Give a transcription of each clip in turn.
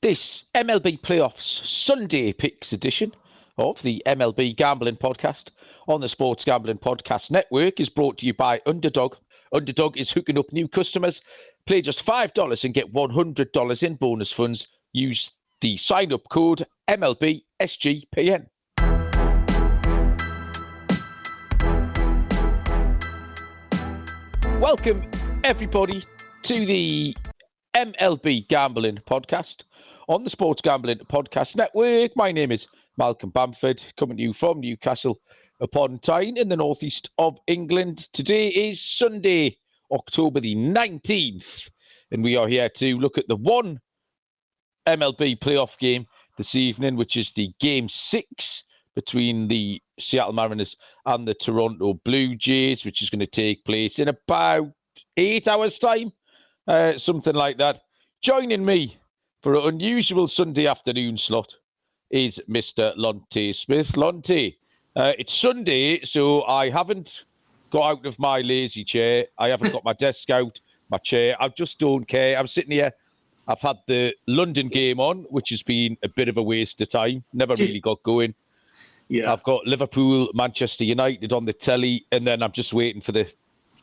This MLB Playoffs Sunday Picks edition of the MLB Gambling Podcast on the Sports Gambling Podcast Network is brought to you by Underdog. Underdog is hooking up new customers. Play just $5 and get $100 in bonus funds. Use the sign-up code MLB SGPN. Welcome, everybody, to the MLB Gambling Podcast on the Sports Gambling Podcast Network. My name is Malcolm Bamford, coming to you from Newcastle upon Tyne in the northeast of England. Today is Sunday, October the 19th, and we are here to look at the one MLB playoff game this evening, which is the Game 6 between the Seattle Mariners and the Toronto Blue Jays, which is going to take place in about 8 hours' time, something like that. Joining me for an unusual Sunday afternoon slot is Mr. Lonte Smith. Lonte, it's Sunday, so I haven't got out of my lazy chair. I haven't got my desk out, my chair. I just don't care. I'm sitting here. I've had the London game on, which has been a bit of a waste of time. Never really got going. Yeah, I've got Liverpool, Manchester United on the telly, and then I'm just waiting for the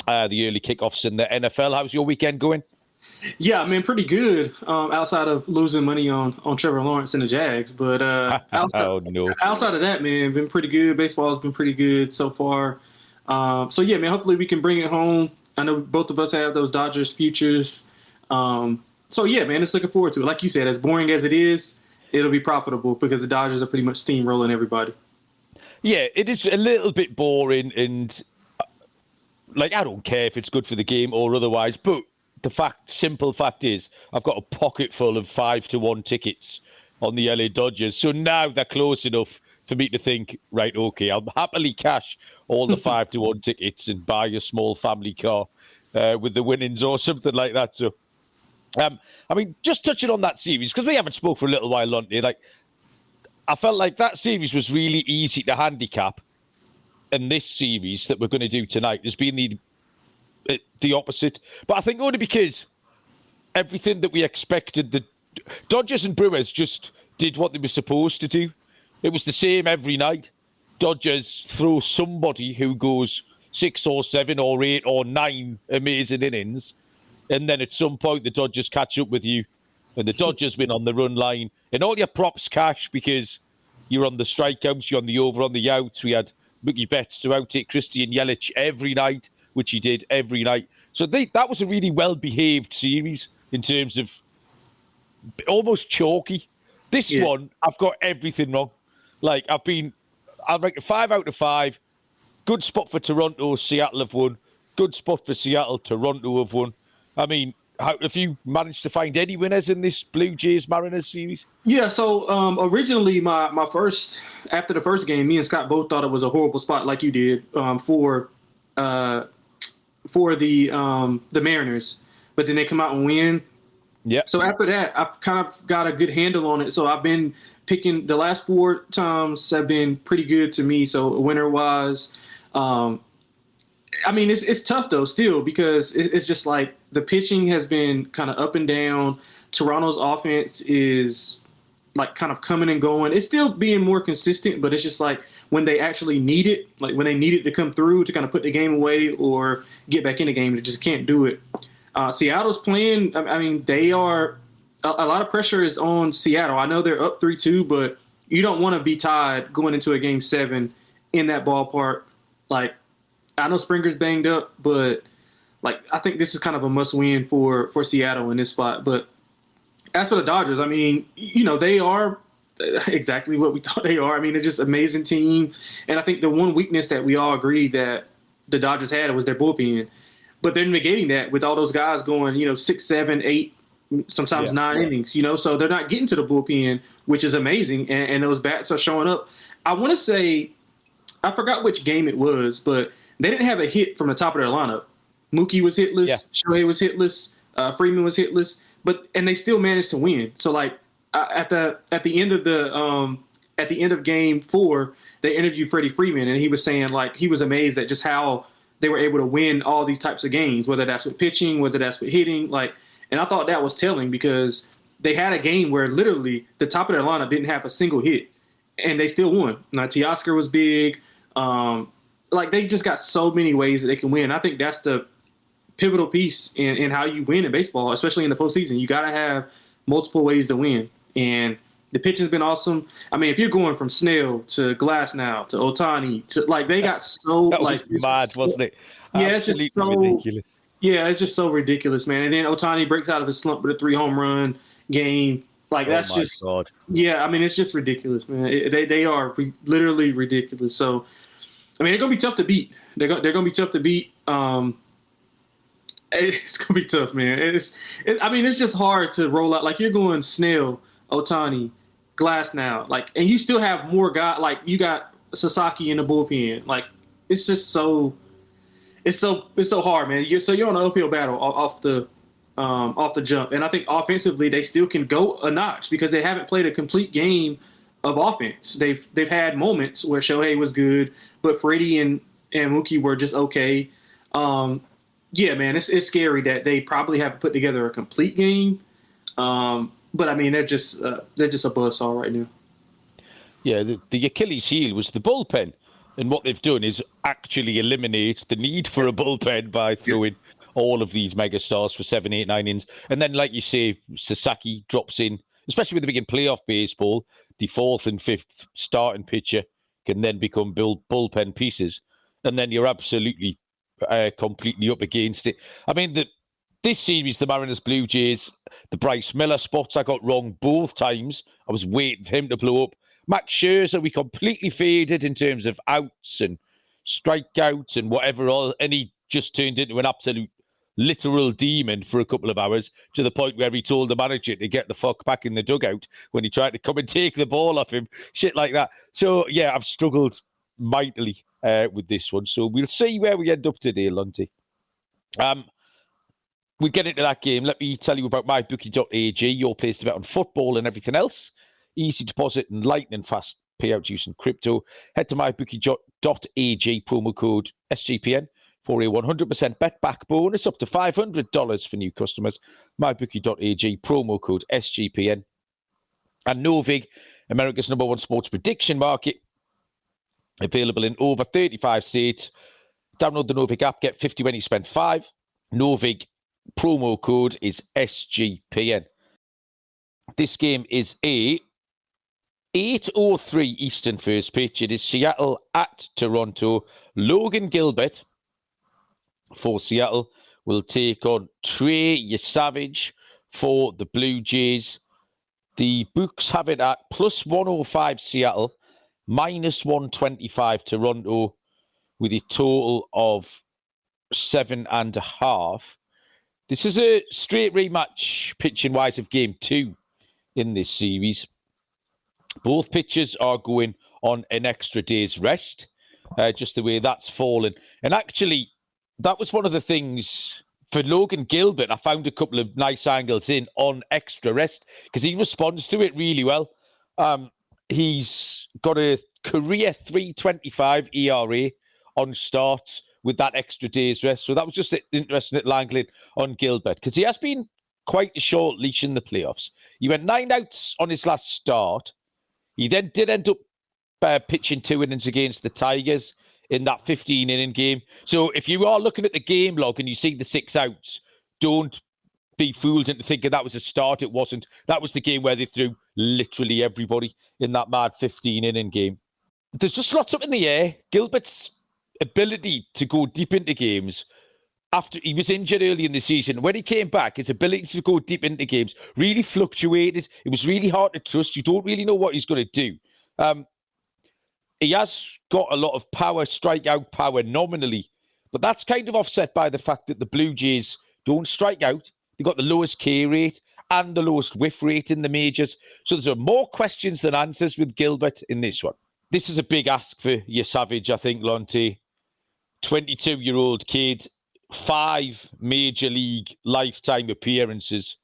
early kickoffs in the NFL. How's your weekend going? Yeah, I mean, pretty good. Outside of losing money on Trevor Lawrence and the Jags, but outside of that, man, been pretty good. Baseball has been pretty good so far. So yeah, man, hopefully we can bring it home. I know both of us have those Dodgers futures. So yeah, man, just looking forward to it. Like you said, as boring as it is, it'll be profitable because the Dodgers are pretty much steamrolling everybody. Yeah, it is a little bit boring, and I don't care if it's good for the game or otherwise, but the simple fact is, I've got a pocket full of 5-1 tickets on the LA Dodgers. So now they're close enough for me to think, right, okay, I'll happily cash all the 5-1 tickets and buy a small family car with the winnings or something like that. So, I mean, just touching on that series, because we haven't spoke for a little while, Lonte, I felt like that series was really easy to handicap. And this series that we're going to do tonight has been the opposite. But I think only because everything that we expected, the Dodgers and Brewers just did what they were supposed to do. It was the same every night. Dodgers throw somebody who goes 6 or 7 or 8 or 9 amazing innings. And then at some point, the Dodgers catch up with you. And the Dodgers win on the run line. And all your props cash because you're on the strikeouts, you're on the over, on the outs. We had Mookie Betts to outtake Christian Yelich every night, which he did every night. So that was a really well-behaved series in terms of almost chalky. This one, I've got everything wrong. I've ranked 5 out of 5. Good spot for Toronto, Seattle have won. Good spot for Seattle, Toronto have won. I mean, have you managed to find any winners in this Blue Jays Mariners series? Yeah, so originally my first, after the first game, me and Scott both thought it was a horrible spot like you did for the Mariners, but then they come out and win. Yeah. So after that, I've kind of got a good handle on it. So I've been picking the last 4 times have been pretty good to me. So winner wise, I mean, it's tough though still because it's just like the pitching has been kind of up and down. Toronto's offense is like kind of coming and going. It's still being more consistent, but it's just like when they actually need it, like when they need it to come through to kind of put the game away or get back in the game, they just can't do it. Seattle's playing, I mean, they are a lot of pressure is on Seattle. I know they're up 3-2, but you don't want to be tied going into a game 7 in that ballpark. Like, I know Springer's banged up, but like I think this is kind of a must win for Seattle in this spot. But as for the Dodgers, I mean, you know, they are exactly what we thought they are. I mean, they're just an amazing team. And I think the one weakness that we all agreed that the Dodgers had was their bullpen. But they're negating that with all those guys going, 6, 7, 8, sometimes 9 innings, So they're not getting to the bullpen, which is amazing. And those bats are showing up. I want to say, I forgot which game it was, but they didn't have a hit from the top of their lineup. Mookie was hitless. Shohei was hitless. Freeman was hitless. And they still managed to win. So like at the end of game 4, they interviewed Freddie Freeman, and he was saying like he was amazed at just how they were able to win all these types of games, whether that's with pitching, whether that's with hitting. And I thought that was telling because they had a game where literally the top of their lineup didn't have a single hit, and they still won. Now, Teoscar was big. They just got so many ways that they can win. I think that's the pivotal piece in how you win in baseball, especially in the postseason. You got to have multiple ways to win. And the pitching's been awesome. I mean, if you're going from Snell to Glasnow to Ohtani to they got so that was mad, wasn't it? Yeah, Absolutely it's just so ridiculous. Yeah, it's just so ridiculous, man. And then Ohtani breaks out of his slump with a 3 home run game. That's just God. Yeah. I mean, it's just ridiculous, man. They are literally ridiculous. So, I mean, they're gonna be tough to beat. They're gonna be tough to beat. It's gonna be tough, man. It's just hard to roll out. You're going Snell, Ohtani, Glasnow, and you still have more guys. You got Sasaki in the bullpen. It's just so. It's so hard, man. You're on an uphill battle off the jump, and I think offensively they still can go a notch because they haven't played a complete game of offense. They've had moments where Shohei was good, but Freddie and Mookie were just okay. Yeah, man, it's scary that they probably haven't put together a complete game. But I mean, they're just a buzzsaw right now. Yeah, the Achilles heel was the bullpen. And what they've done is actually eliminate the need for a bullpen by throwing all of these megastars for 7, 8, 9 innings. And then, like you say, Sasaki drops in, especially with the big in playoff baseball, the 4th and 5th starting pitcher can then become bullpen pieces. And then you're absolutely completely up against it. I mean, this series, the Mariners Blue Jays, the Bryce Miller spots I got wrong both times. I was waiting for him to blow up. Max Scherzer, we completely faded in terms of outs and strikeouts and whatever all, and he just turned into an absolute literal demon for a couple of hours to the point where he told the manager to get the fuck back in the dugout when he tried to come and take the ball off him, shit like that. So, yeah, I've struggled mightily with this one. So we'll see where we end up today, Lonte. We'll get into that game. Let me tell you about mybookie.ag, your place to bet on football and everything else. Easy deposit and lightning fast payouts using crypto. Head to mybookie.ag, promo code SGPN for a 100% bet back bonus up to $500 for new customers. mybookie.ag, promo code SGPN. And Novig, America's #1 sports prediction market, available in over 35 states. Download the Novig app, get 50 when you spend 5. Novig, promo code is SGPN. This game is a 8:03 Eastern first pitch. It is Seattle at Toronto. Logan Gilbert for Seattle will take on Trey Yesavage for the Blue Jays. The books have it at +105 Seattle, -125 Toronto, with a total of 7.5. This is a straight rematch pitching-wise of Game 2 in this series. Both pitchers are going on an extra day's rest, just the way that's fallen. And actually, that was one of the things for Logan Gilbert. I found a couple of nice angles in on extra rest because he responds to it really well. He's got a career 3.25 ERA on starts with that extra day's rest. So that was just interesting at Langley on Gilbert because he has been quite a short leash in the playoffs. He went 9 outs on his last start. He then did end up pitching 2 innings against the Tigers in that 15-inning game. So if you are looking at the game log and you see the 6 outs, don't be fooled into thinking that was a start. It wasn't. That was the game where they threw literally everybody in that mad 15-inning game. There's just lots up in the air. Gilbert's ability to go deep into games after he was injured early in the season, when he came back, his ability to go deep into games really fluctuated. It was really hard to trust. You don't really know what he's going to do. He has got a lot of power, strikeout power nominally, but that's kind of offset by the fact that the Blue Jays don't strike out. They've got the lowest K rate and the lowest whiff rate in the majors. So there's more questions than answers with Gilbert in this one. This is a big ask for Yesavage, I think, Lonte. 22-year-old kid, 5 major league lifetime appearances,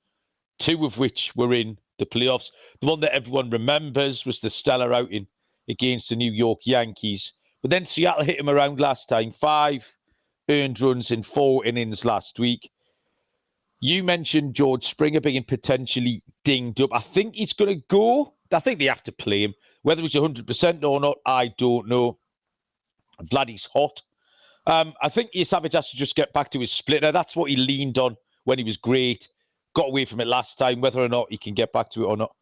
2 of which were in the playoffs. The one that everyone remembers was the stellar outing against the New York Yankees. But then Seattle hit him around last time. 5 earned runs in 4 innings last week. You mentioned George Springer being potentially dinged up. I think he's going to go. I think they have to play him. Whether he's 100% or not, I don't know. Vladdy's hot. I think Savage has to just get back to his splitter. That's what he leaned on when he was great. Got away from it last time. Whether or not he can get back to it or not.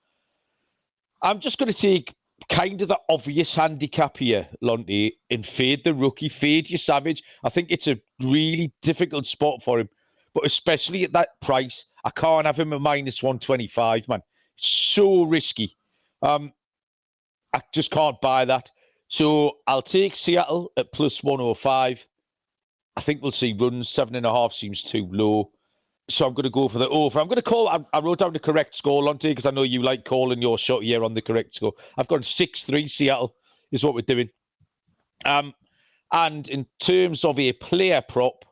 I'm just going to take kind of the obvious handicap here, Lonte, and fade the rookie. Fade your Savage. I think it's a really difficult spot for him. But especially at that price, I can't have him at minus 125, man. It's so risky. I just can't buy that. So I'll take Seattle at plus 105. I think we'll see runs. 7.5 seems too low. So I'm going to go for the over. I'm going to call... I wrote down the correct score, Lonte, because I know you like calling your shot here on the correct score. I've gone 6-3 Seattle is what we're doing. And in terms of a player prop,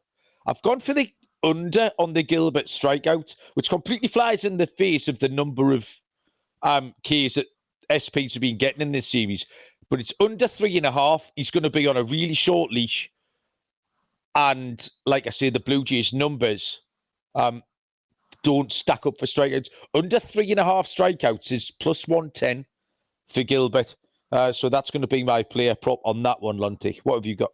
I've gone for the under on the Gilbert strikeout, which completely flies in the face of the number of Ks that SPs have been getting in this series. But it's under 3.5. He's going to be on a really short leash. And like I say, the Blue Jays numbers don't stack up for strikeouts. Under 3.5 strikeouts is plus 110 for Gilbert. So that's going to be my player prop on that one, Lonte. What have you got?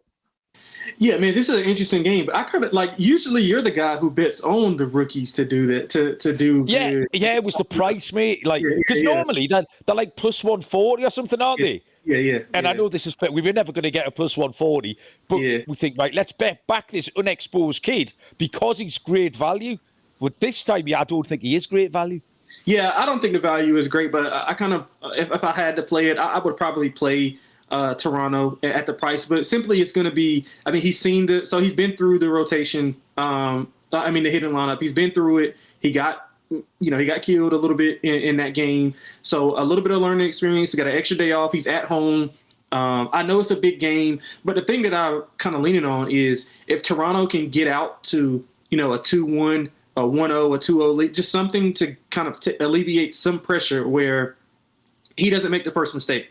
Yeah, man, this is an interesting game. But I kind of usually you're the guy who bets on the rookies to do that, to do. Yeah, good. Yeah, it was the price, mate. Because normally they're like plus 140 or something, aren't they? Yeah. And I know this is, we were never going to get a plus 140, but we think, right, let's bet back this unexposed kid because he's great value. But this time, I don't think he is great value. Yeah, I don't think the value is great, but I kind of, if I had to play it, I would probably play Toronto at the price. But simply, it's going to be, he's seen so he's been through the rotation. The hitting lineup. He's been through it. He got killed a little bit in that game. So a little bit of learning experience. He got an extra day off. He's at home. I know it's a big game, but the thing that I'm kind of leaning on is if Toronto can get out to, a 2-1, a 1-0, a 2-0 lead, just something to kind of alleviate some pressure where he doesn't make the first mistake.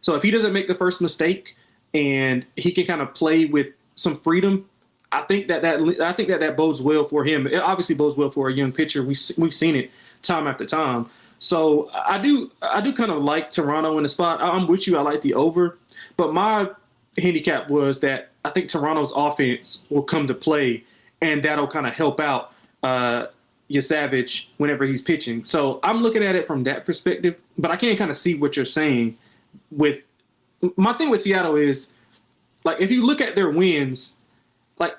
So if he doesn't make the first mistake and he can kind of play with some freedom, I think that bodes well for him. It obviously bodes well for a young pitcher. We've seen it time after time. So I do kind of like Toronto in the spot. I'm with you. I like the over, but my handicap was that I think Toronto's offense will come to play, and that'll kind of help out your Savage whenever he's pitching. So I'm looking at it from that perspective, but I can kind of see what you're saying. With my thing with Seattle is, if you look at their wins,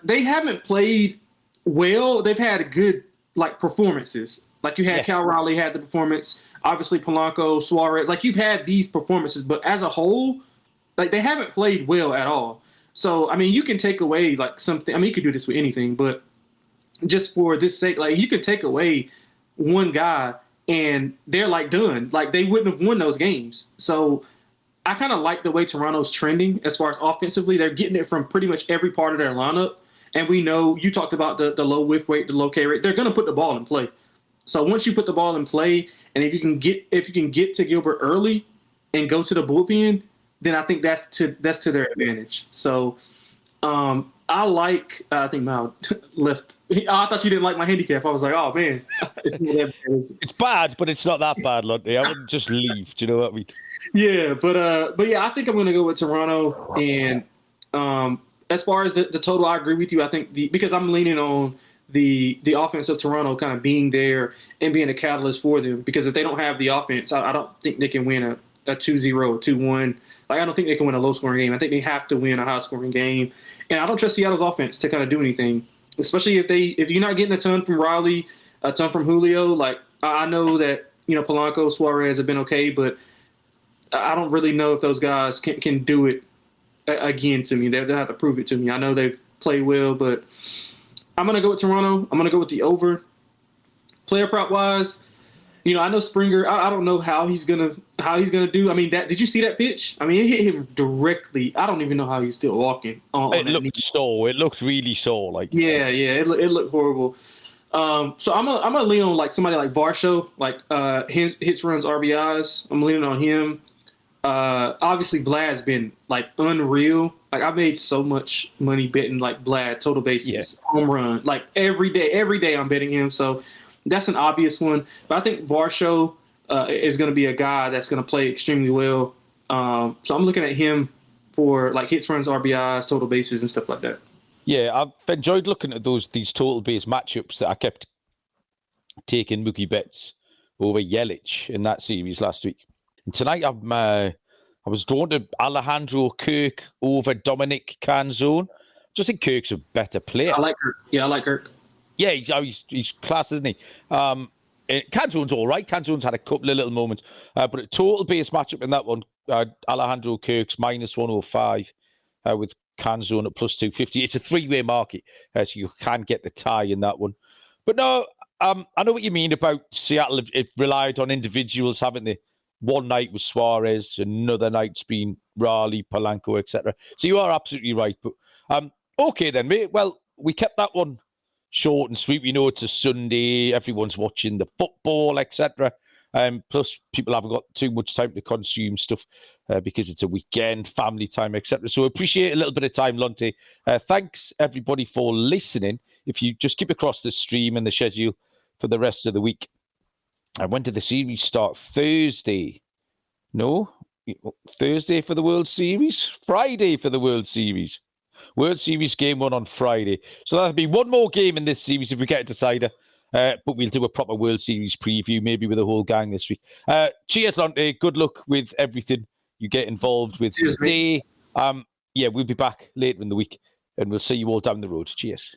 they haven't played well. They've had good performances. You had Cal Raleigh had the performance. Obviously Polanco, Suarez. You've had these performances, but as a whole, they haven't played well at all. So you can take away something. You could do this with anything, but just for this sake, you could take away one guy and they're done. They wouldn't have won those games. So I kind of like the way Toronto's trending as far as offensively. They're getting it from pretty much every part of their lineup. And we know you talked about the low whiff rate, the low K rate. They're going to put the ball in play. So once you put the ball in play, and if you can get to Gilbert early and go to the bullpen, then I think that's to their advantage. So I think Mal left. I thought you didn't like my handicap. I was like, oh man, it's bad, but it's not that bad, Lonte. I wouldn't just leave. Do you know what I mean? Yeah, but yeah, I think I'm going to go with Toronto. And as far as the total, I agree with you. I think because I'm leaning on the offense of Toronto kind of being there and being a catalyst for them. Because if they don't have the offense, I don't think they can win a 2-0, a 2-1. I don't think they can win a low-scoring game. I think they have to win a high-scoring game. And I don't trust Seattle's offense to kind of do anything, especially if you're not getting a ton from Riley, a ton from Julio. I know that Polanco, Suarez have been okay, but I don't really know if those guys can do it again to me. They'll have to prove it to me. I know they've played well, but I'm going to go with Toronto. I'm going to go with the over. Player prop wise, I know Springer. I don't know how he's gonna do. Did you see that pitch? It hit him directly. I don't even know how he's still walking. It looked sore. It looked really sore. Yeah. It looked horrible. So I'm gonna lean on somebody like Varsho, hits, runs, RBIs. I'm leaning on him. Obviously Vlad's been unreal. Like, I made so much money betting like Vlad, total bases, home run. Like, every day I'm betting him. So that's an obvious one. But I think Varsho is going to be a guy that's going to play extremely well. So I'm looking at him for like hits, runs, RBIs, total bases, and stuff like that. Yeah, I've enjoyed looking at these total base matchups that I kept taking Mookie Betts over Yelich in that series last week. And tonight I was drawn to Alejandro Kirk over Dominic Canzone. Just think Kirk's a better player. I like Kirk. Yeah, I like Kirk. Yeah, he's class, isn't he? Canzone's all right. Canzone's had a couple of little moments. But a total base matchup in that one, Alejandro Kirk's -105 with Canzone at +250. It's a three-way market, so you can get the tie in that one. But no, I know what you mean about Seattle. It relied on individuals, haven't they? One night was Suarez, another night's been Raleigh, Polanco, etc. So you are absolutely right. But okay then, mate. Well, we kept that one short and sweet. We know it's a Sunday. Everyone's watching the football, etc. Plus, people haven't got too much time to consume stuff because it's a weekend, family time, etc. So appreciate a little bit of time, Lonte. Thanks, everybody, for listening. If you just keep across the stream and the schedule for the rest of the week. And when did the series start? Thursday. No? Thursday for the World Series? Friday for the World Series. World Series game 1 on Friday. So that'll be one more game in this series if we get a decider. But we'll do a proper World Series preview, maybe with the whole gang this week. Cheers, Lonte. Good luck with everything you get involved with today. We'll be back later in the week, and we'll see you all down the road. Cheers.